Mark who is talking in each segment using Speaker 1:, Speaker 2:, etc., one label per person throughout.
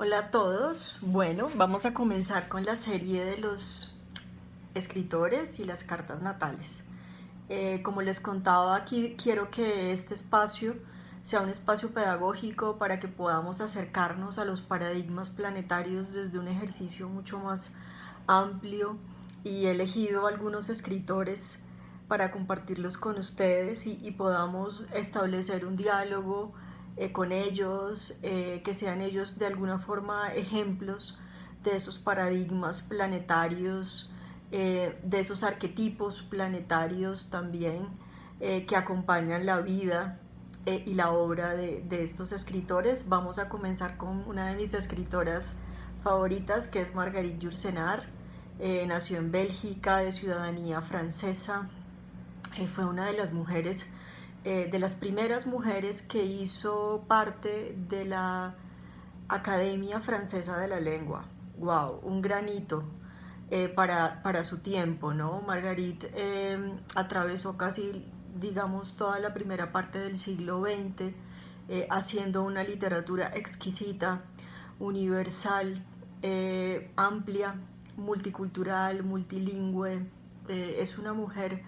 Speaker 1: Hola a todos. Bueno, vamos a comenzar con la serie de los escritores y las cartas natales. Como les contaba aquí, quiero que este espacio sea un espacio pedagógico para que podamos acercarnos a los paradigmas planetarios desde un ejercicio mucho más amplio y he elegido algunos escritores para compartirlos con ustedes y podamos establecer un diálogo con ellos, que sean ellos de alguna forma ejemplos de esos paradigmas planetarios, de esos arquetipos planetarios también que acompañan la vida y la obra de estos escritores. Vamos a comenzar con una de mis escritoras favoritas, que es Marguerite Yourcenar. Nació en Bélgica, de ciudadanía francesa. Fue una de las mujeres, de las primeras mujeres que hizo parte de la Academia Francesa de la Lengua. Wow, un granito para su tiempo, ¿no? Marguerite atravesó casi, digamos, toda la primera parte del siglo XX, haciendo una literatura exquisita, universal, amplia, multicultural, multilingüe. Es una mujer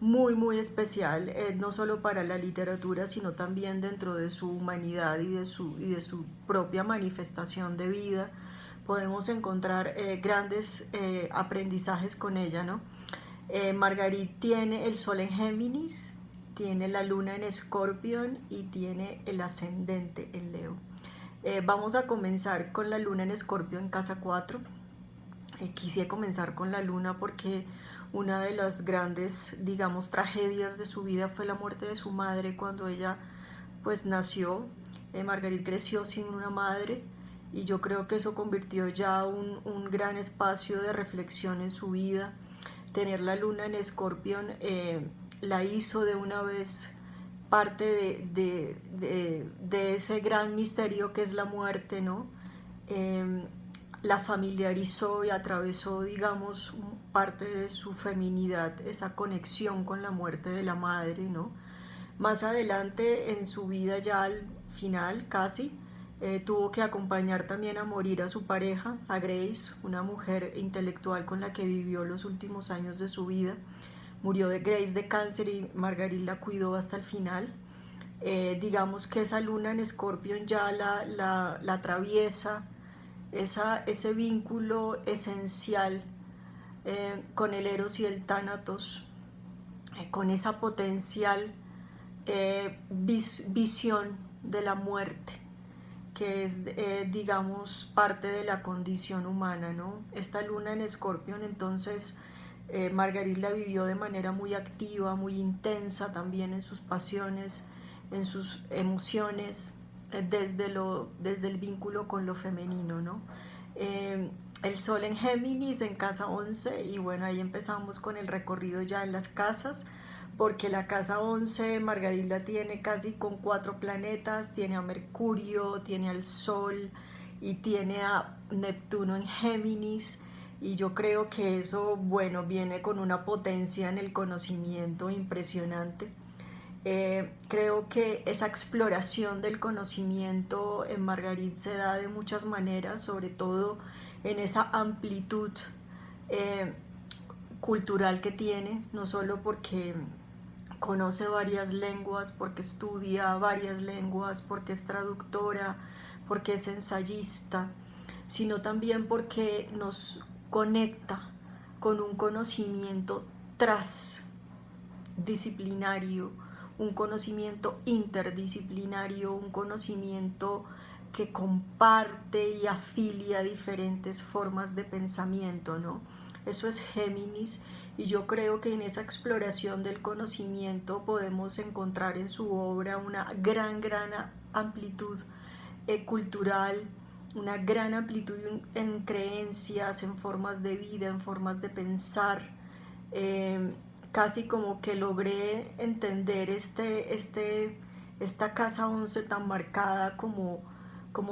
Speaker 1: muy especial, no solo para la literatura, sino también dentro de su humanidad y de su propia manifestación de vida. Podemos encontrar grandes aprendizajes con ella, ¿no? Margarit tiene el sol en Géminis, tiene la luna en Escorpión y tiene el ascendente en Leo. Vamos a comenzar con la luna en Escorpio en casa 4. Quise comenzar con la luna porque una de las grandes, digamos, tragedias de su vida fue la muerte de su madre cuando ella pues nació. Marguerite creció sin una madre y yo creo que eso convirtió ya un gran espacio de reflexión en su vida. Tener la luna en Escorpión la hizo de una vez parte de ese gran misterio que es la muerte, ¿no? Eh, la familiarizó y atravesó, digamos, parte de su feminidad, esa conexión con la muerte de la madre, ¿no? Más adelante en su vida, ya al final casi, tuvo que acompañar también a morir a su pareja, a Grace, una mujer intelectual con la que vivió los últimos años de su vida. Murió de Grace de cáncer y Marguerite la cuidó hasta el final. Digamos que esa luna en Escorpión ya la atraviesa ese vínculo esencial con el Eros y el Tánatos, con esa potencial visión de la muerte, que es, digamos, parte de la condición humana, ¿no? Esta luna en Escorpión, entonces, Marguerite la vivió de manera muy activa, muy intensa también en sus pasiones, en sus emociones, desde el vínculo con lo femenino, ¿no? Eh, el sol en Géminis en casa 11 y bueno, ahí empezamos con el recorrido ya en las casas, porque la casa 11 Margarita tiene casi con 4 planetas, tiene a Mercurio, tiene al Sol y tiene a Neptuno en Géminis, y yo creo que eso, bueno, viene con una potencia en el conocimiento impresionante. Creo que esa exploración del conocimiento en Marguerite se da de muchas maneras, sobre todo en esa amplitud eh, cultural que tiene, no solo porque conoce varias lenguas, porque estudia varias lenguas, porque es traductora, porque es ensayista, sino también porque nos conecta con un conocimiento transdisciplinario, un conocimiento interdisciplinario, un conocimiento que comparte y afilia diferentes formas de pensamiento, ¿no? Eso es Géminis, y yo creo que en esa exploración del conocimiento podemos encontrar en su obra una gran amplitud cultural, una gran amplitud en creencias, en formas de vida, en formas de pensar. Eh, Casi como que logré entender esta casa 11 tan marcada como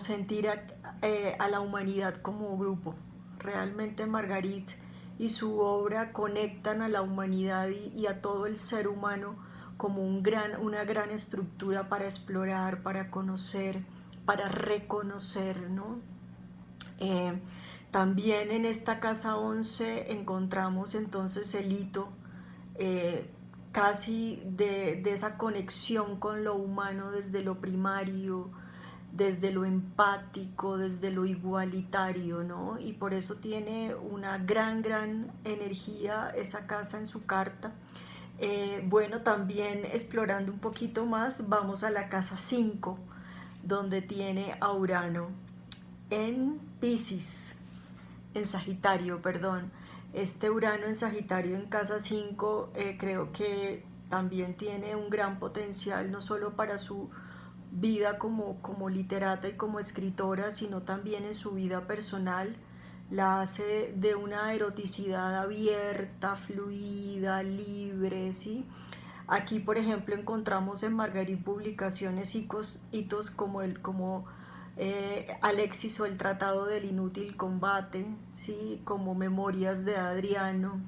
Speaker 1: sentir a la humanidad como grupo. Realmente Marguerite y su obra conectan a la humanidad y a todo el ser humano como una gran estructura para explorar, para conocer, para reconocer, ¿no? Eh, También en esta casa 11 encontramos entonces el hito eh, casi de esa conexión con lo humano desde lo primario, desde lo empático, desde lo igualitario, ¿no? Y por eso tiene una gran energía esa casa en su carta. Bueno, también explorando un poquito más, vamos a la casa 5 donde tiene a Urano en Piscis, en Sagitario, perdón. Este Urano en Sagitario en casa 5 creo que también tiene un gran potencial, no solo para su vida como literata y como escritora, sino también en su vida personal. La hace de una eroticidad abierta, fluida, libre, ¿sí? Aquí, por ejemplo, encontramos en Margarit publicaciones hitos como Alexis o el Tratado del Inútil Combate, ¿sí? Como Memorias de Adriano,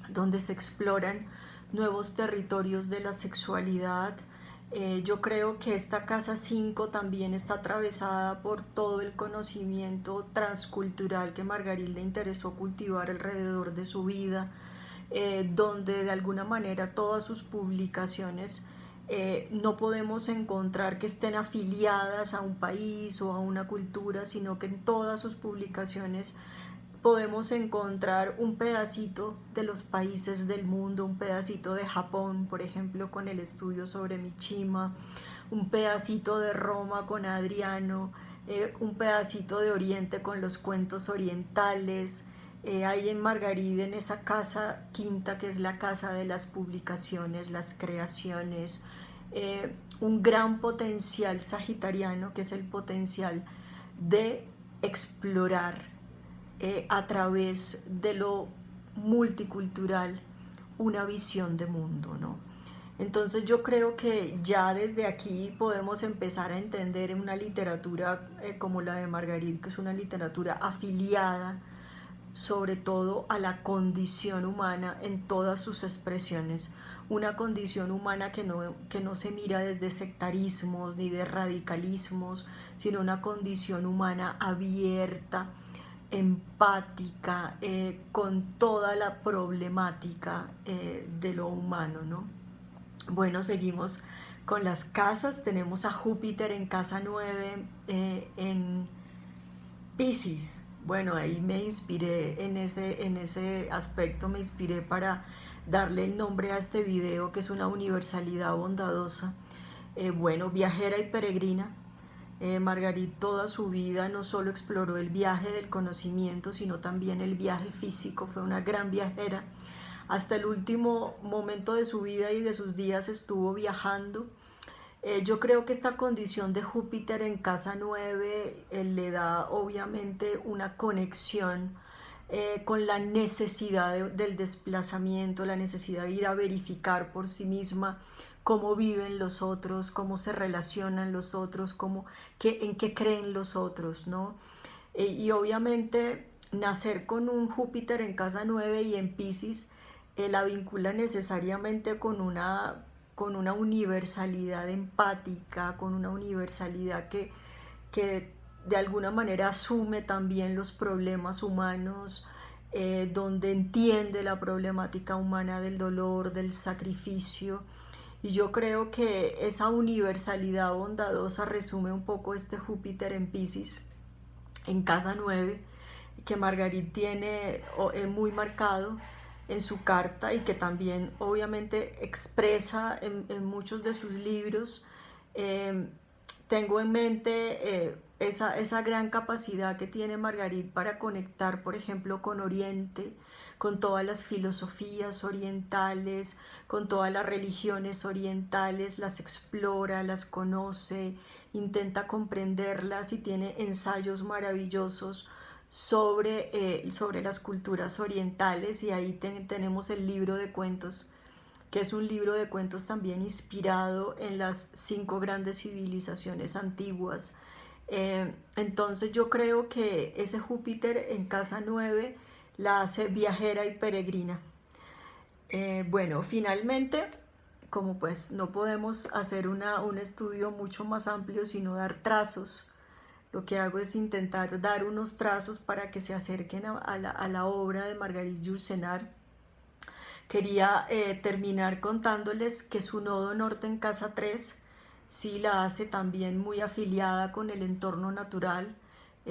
Speaker 1: donde se exploran nuevos territorios de la sexualidad. Yo creo que esta casa 5 también está atravesada por todo el conocimiento transcultural que Margarit le interesó cultivar alrededor de su vida, donde de alguna manera todas sus publicaciones no podemos encontrar que estén afiliadas a un país o a una cultura, sino que en todas sus publicaciones podemos encontrar un pedacito de los países del mundo, un pedacito de Japón, por ejemplo, con el estudio sobre Mishima, un pedacito de Roma con Adriano, un pedacito de Oriente con los cuentos orientales. Hay en Margarida, en esa casa quinta, que es la casa de las publicaciones, las creaciones, un gran potencial sagitariano, que es el potencial de explorar a través de lo multicultural una visión de mundo, ¿no? Entonces yo creo que ya desde aquí podemos empezar a entender una literatura como la de Margarit, que es una literatura afiliada sobre todo a la condición humana en todas sus expresiones, una condición humana que no se mira desde sectarismos ni de radicalismos, sino una condición humana abierta, empática, con toda la problemática de lo humano, ¿no? Bueno, seguimos con las casas. Tenemos a Júpiter en casa 9 en Piscis. Bueno, ahí me inspiré en ese aspecto, me inspiré para darle el nombre a este video, que es una universalidad bondadosa. Bueno, viajera y peregrina. Margarit toda su vida no solo exploró el viaje del conocimiento, sino también el viaje físico. Fue una gran viajera. Hasta el último momento de su vida y de sus días estuvo viajando. Yo creo que esta condición de Júpiter en casa 9 le da obviamente una conexión con la necesidad del desplazamiento, la necesidad de ir a verificar por sí misma cómo viven los otros, cómo se relacionan los otros, en qué creen los otros, ¿no? Y obviamente nacer con un Júpiter en casa 9 y en Piscis la vincula necesariamente con una universalidad empática, con una universalidad que de alguna manera asume también los problemas humanos, donde entiende la problemática humana del dolor, del sacrificio. Y yo creo que esa universalidad bondadosa resume un poco este Júpiter en Piscis, en casa 9, que Margarit tiene muy marcado en su carta y que también obviamente expresa en muchos de sus libros. Eh, Tengo en mente esa gran capacidad que tiene Margarit para conectar, por ejemplo, con Oriente, con todas las filosofías orientales, con todas las religiones orientales, las explora, las conoce, intenta comprenderlas y tiene ensayos maravillosos sobre las culturas orientales. Y ahí tenemos el libro de cuentos, que es un libro de cuentos también inspirado en las 5 grandes civilizaciones antiguas. Entonces yo creo que ese Júpiter en casa 9 la hace viajera y peregrina. Bueno, finalmente, como pues no podemos hacer un estudio mucho más amplio, sino dar trazos lo que hago es intentar dar unos trazos para que se acerquen a la obra de Marguerite Yourcenar. Quería terminar contándoles que su nodo norte en casa 3 sí la hace también muy afiliada con el entorno natural.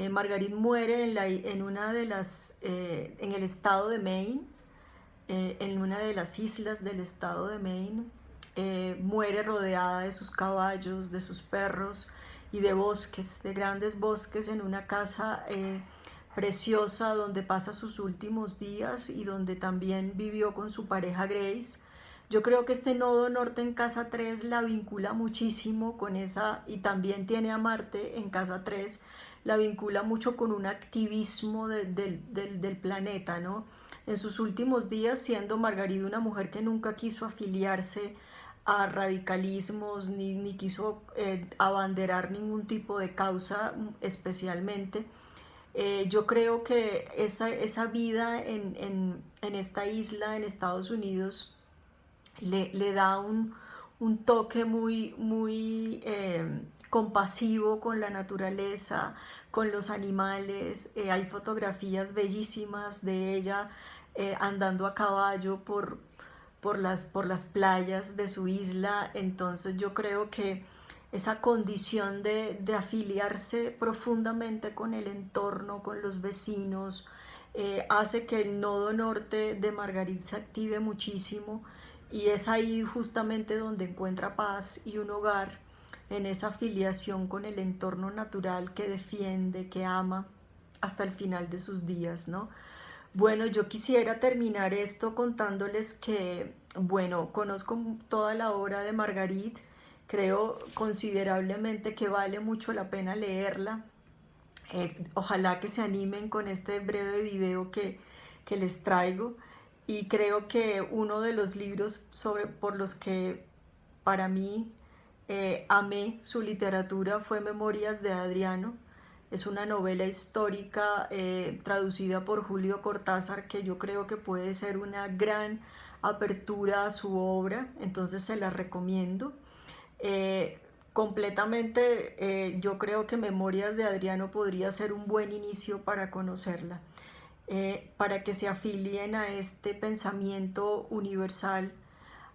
Speaker 1: Marguerite muere en una de en el estado de Maine, en una de las islas del estado de Maine. Muere rodeada de sus caballos, de sus perros y de bosques, de grandes bosques, en una casa preciosa donde pasa sus últimos días y donde también vivió con su pareja Grace. Yo creo que este nodo norte en casa 3 la vincula muchísimo con esa, y también tiene a Marte en casa 3, la vincula mucho con un activismo del planeta, ¿no? En sus últimos días, siendo Margarida una mujer que nunca quiso afiliarse a radicalismos ni quiso abanderar ningún tipo de causa especialmente, yo creo que esa vida en esta isla en Estados Unidos le da un toque muy compasivo con la naturaleza, con los animales. Hay fotografías bellísimas de ella andando a caballo por las playas de su isla. Entonces yo creo que esa condición de afiliarse profundamente con el entorno, con los vecinos, hace que el nodo norte de Margarita se active muchísimo, y es ahí justamente donde encuentra paz y un hogar, en esa afiliación con el entorno natural que defiende, que ama hasta el final de sus días, ¿no? Bueno, yo quisiera terminar esto contándoles que, bueno, conozco toda la obra de Marguerite, creo considerablemente que vale mucho la pena leerla. Ojalá que se animen con este breve video que les traigo, y creo que uno de los libros por los que para mí amé su literatura fue Memorias de Adriano. Es una novela histórica traducida por Julio Cortázar, que yo creo que puede ser una gran apertura a su obra, entonces se la recomiendo. Eh, Completamente, yo creo que Memorias de Adriano podría ser un buen inicio para conocerla, para que se afilien a este pensamiento universal,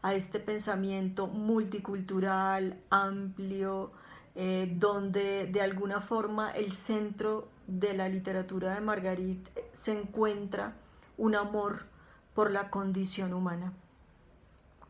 Speaker 1: a este pensamiento multicultural, amplio, donde de alguna forma el centro de la literatura de Marguerite se encuentra un amor por la condición humana.